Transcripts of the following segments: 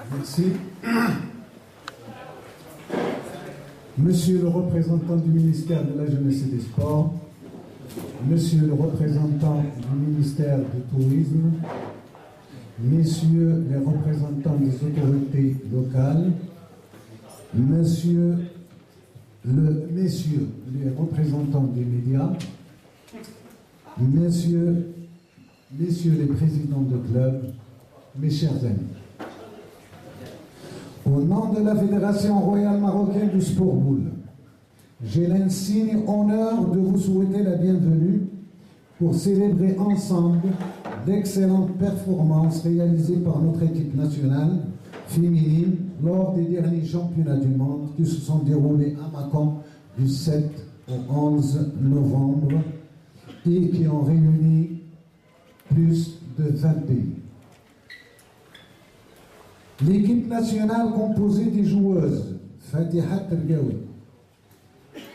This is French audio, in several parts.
Merci. Monsieur le représentant du ministère de la Jeunesse et des Sports, Monsieur le représentant du ministère du Tourisme, Messieurs les représentants des autorités locales, Messieurs les représentants des médias, Messieurs les présidents de clubs, mes chers amis. Au nom de la Fédération royale marocaine du sport boule, j'ai l'insigne honneur de vous souhaiter la bienvenue pour célébrer ensemble l'excellente performance réalisée par notre équipe nationale féminine lors des derniers championnats du monde qui se sont déroulés à Mâcon du 7 au 11 novembre et qui ont réuni plus de 20 pays. L'équipe nationale composée des joueuses Fatiha Tergaoui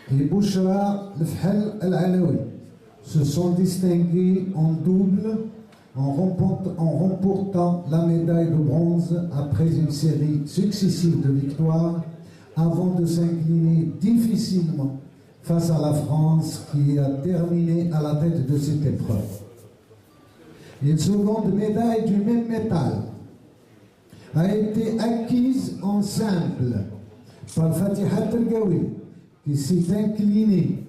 et Bouchra Lefhel Al-Alaoui se sont distinguées en double en remportant la médaille de bronze après une série successive de victoires avant de s'incliner difficilement face à la France qui a terminé à la tête de cette épreuve. Une seconde médaille du même métal a été acquise en simple par Fatiha Tergaoui qui s'est inclinée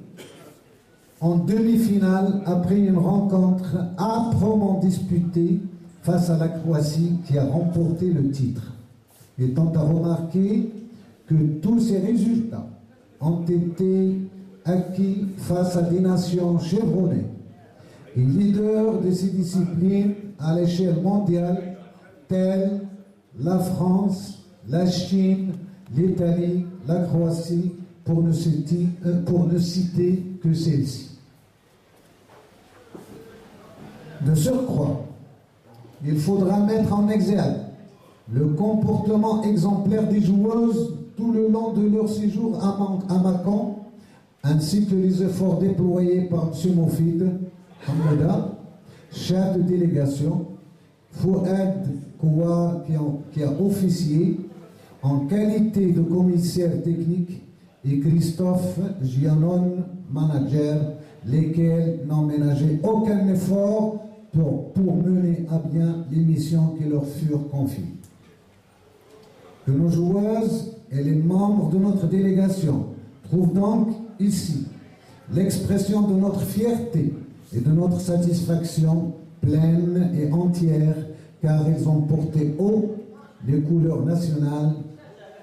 en demi-finale après une rencontre âprement disputée face à la Croatie qui a remporté le titre. Étant à remarquer que tous ces résultats ont été acquis face à des nations chevronnées et leaders de ces disciplines à l'échelle mondiale telles la France, la Chine, l'Italie, la Croatie, pour ne citer que celle-ci. De surcroît, il faudra mettre en exergue le comportement exemplaire des joueuses tout le long de leur séjour à Mâcon, ainsi que les efforts déployés par M. Moufid Hamouda, chef de délégation, Fouad Kouar qui a officié en qualité de commissaire technique et Christophe Gianon, manager, lesquels n'ont ménagé aucun effort pour mener à bien les missions qui leur furent confiées. Que nos joueuses et les membres de notre délégation trouvent donc ici l'expression de notre fierté et de notre satisfaction pleine et entière, car ils ont porté haut les couleurs nationales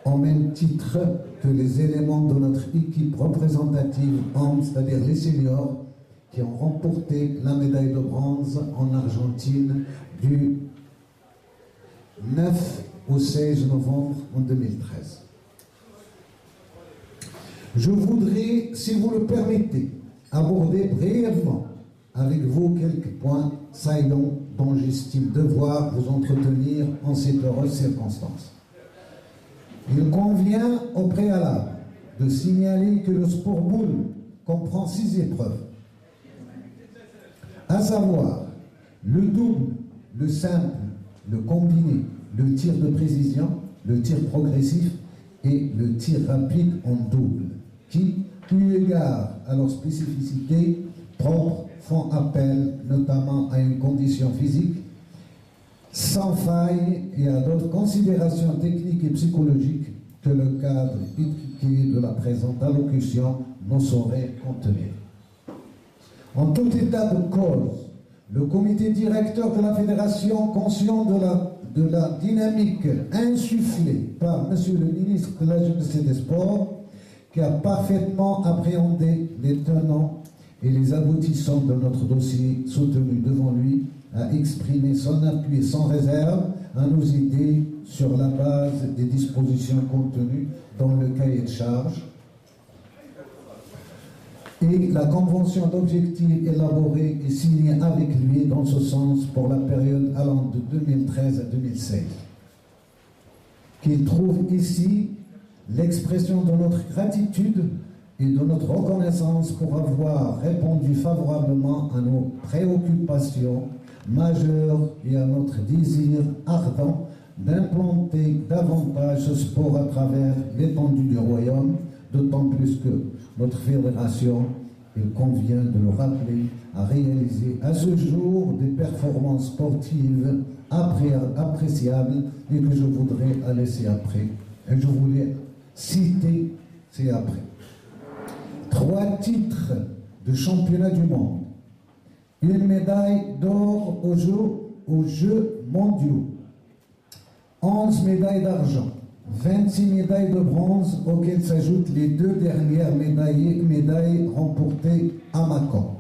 au même titre que les éléments de notre équipe représentative hommes, c'est-à-dire les seniors, qui ont remporté la médaille de bronze en Argentine du 9 au 16 novembre en 2013. Je voudrais, si vous le permettez, aborder brièvement avec vous quelques points saillants dont j'estime devoir vous entretenir en cette heureuse circonstance. Il convient au préalable de signaler que le sport boule comprend 6 épreuves, à savoir le double, le simple, le combiné, le tir de précision, le tir progressif et le tir rapide en double, qui, eu égard à leur spécificité propre, font appel notamment à une condition physique sans faille et à d'autres considérations techniques et psychologiques que le cadre étriqué de la présente allocution ne saurait contenir. En tout état de cause, le comité directeur de la fédération, conscient de la dynamique insufflée par Monsieur le ministre de la Jeunesse et des Sports, qui a parfaitement appréhendé les tenants et les aboutissants de notre dossier soutenu devant lui, a exprimé son appui sans réserve à nos idées sur la base des dispositions contenues dans le cahier de charges et la convention d'objectifs élaborée et signée avec lui dans ce sens pour la période allant de 2013 à 2016. Qu'il trouve ici l'expression de notre gratitude et de notre reconnaissance pour avoir répondu favorablement à nos préoccupations majeures et à notre désir ardent d'implanter davantage ce sport à travers l'étendue du royaume, d'autant plus que notre fédération, il convient de le rappeler, a réalisé à ce jour des performances sportives appréciables et que je voudrais laisser après. Et je voulais citer ces après. 3 titres de championnat du monde, une médaille d'or aux Jeux mondiaux, 11 médailles d'argent, 26 médailles de bronze auxquelles s'ajoutent les 2 dernières médailles remportées à Macon.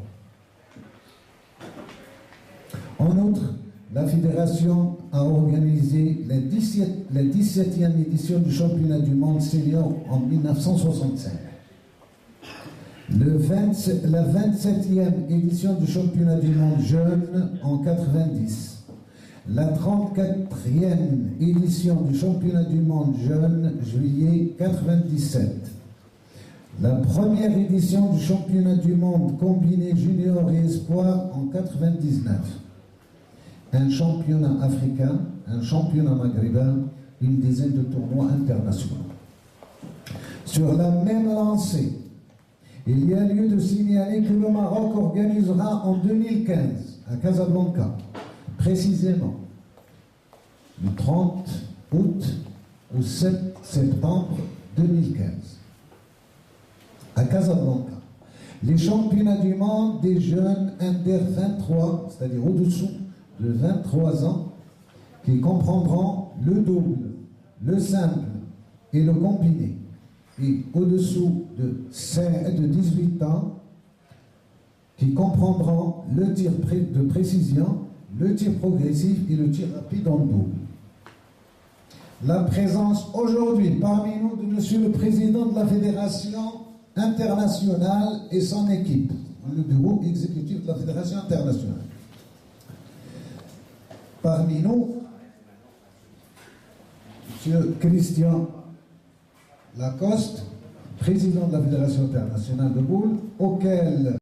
En outre, la fédération a organisé la 17e édition du championnat du monde senior en 1965. La 27e édition du championnat du monde jeune en 90. La 34e édition du championnat du monde jeune, juillet 97. La première édition du championnat du monde combiné junior et espoir en 99. Un championnat africain, un championnat maghrébin, une dizaine de tournois internationaux. Sur la même lancée, il y a lieu de signaler que le Maroc organisera en 2015, à Casablanca, précisément le 30 août au 7 septembre 2015, à Casablanca, les championnats du monde des jeunes Under 23, c'est-à-dire au-dessous de 23 ans, qui comprendront le double, le simple et le combiné, et au-dessous de 18 ans, qui comprendront le tir de précision, le tir progressif et le tir rapide en double. La présence aujourd'hui parmi nous de Monsieur le Président de la Fédération internationale et son équipe, le bureau exécutif de la Fédération internationale. Parmi nous, M. Christian Lacoste, président de la Fédération internationale de boules, auquel